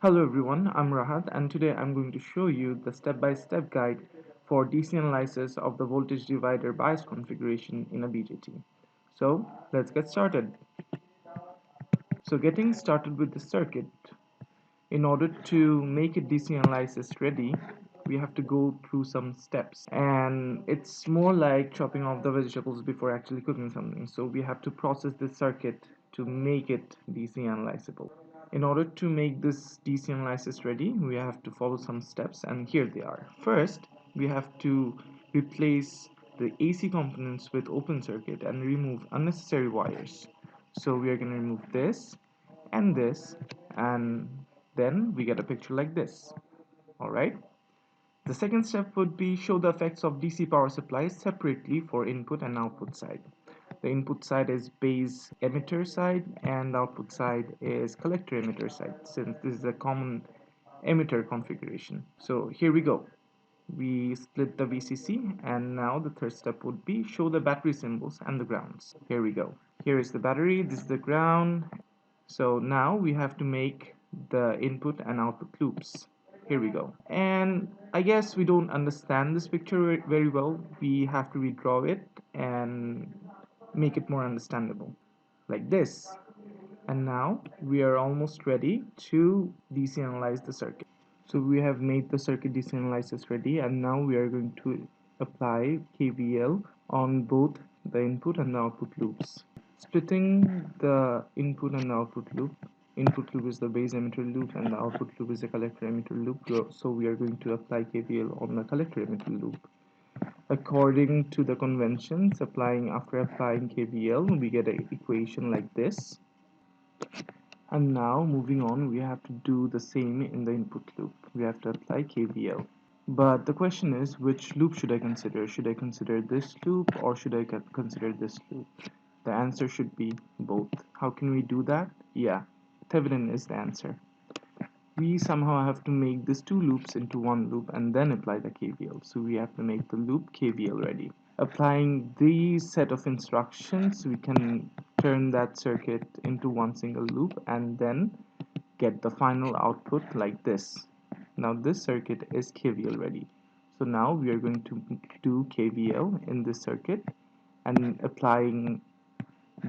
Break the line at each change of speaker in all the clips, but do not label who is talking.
Hello everyone, I'm Rahat and today I'm going to show you the step-by-step guide for DC analysis of the voltage divider bias configuration in a BJT. So let's get started. So getting started with the circuit, in order to make a DC analysis ready, we have to go through some steps and it's more like chopping off the vegetables before actually cooking something. So we have to process this circuit to make it DC analyzable. In order to make this DC analysis ready, we have to follow some steps and here they are. First, we have to replace the AC components with open circuit and remove unnecessary wires. So we are going to remove this and then we get a picture like this. Alright. The second step would be show the effects of DC power supplies separately for input and output side. The input side is base emitter side and the output side is collector emitter side, since this is a common emitter configuration. So here we go. We split the VCC and now the third step would be show the battery symbols and the grounds. Here we go. Here is the battery, this is the ground. So now we have to make the input and output loops. Here we go. And I guess we don't understand this picture very well. We have to redraw it and make it more understandable like this. And now we are almost ready to DC analyze the circuit. So we have made the circuit DC analysis ready and now we are going to apply KVL on both the input and the output loops. Splitting the input and the output loop. Input loop is the base emitter loop and the output loop is the collector emitter loop. So we are going to apply KVL on the collector emitter loop. According to the conventions, after applying KVL, we get an equation like this. And now moving on, we have to do the same in the input loop. We have to apply KVL. But the question is, which loop should I consider? Should I consider this loop or should I consider this loop? The answer should be both. How can we do that? Yeah, Thevenin is the answer. We somehow have to make these two loops into one loop and then apply the KVL. So we have to make the loop KVL ready. Applying these set of instructions, we can turn that circuit into one single loop and then get the final output like this. Now this circuit is KVL ready. So now we are going to do KVL in this circuit and applying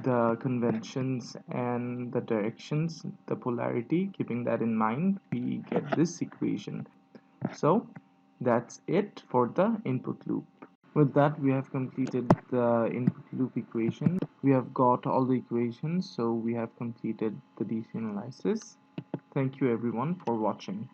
the conventions and the directions, the polarity, keeping that in mind, we get this equation. So that's it for the input loop. With that, we have completed the input loop equation. We have got all the equations, so we have completed the DC analysis. Thank you everyone for watching.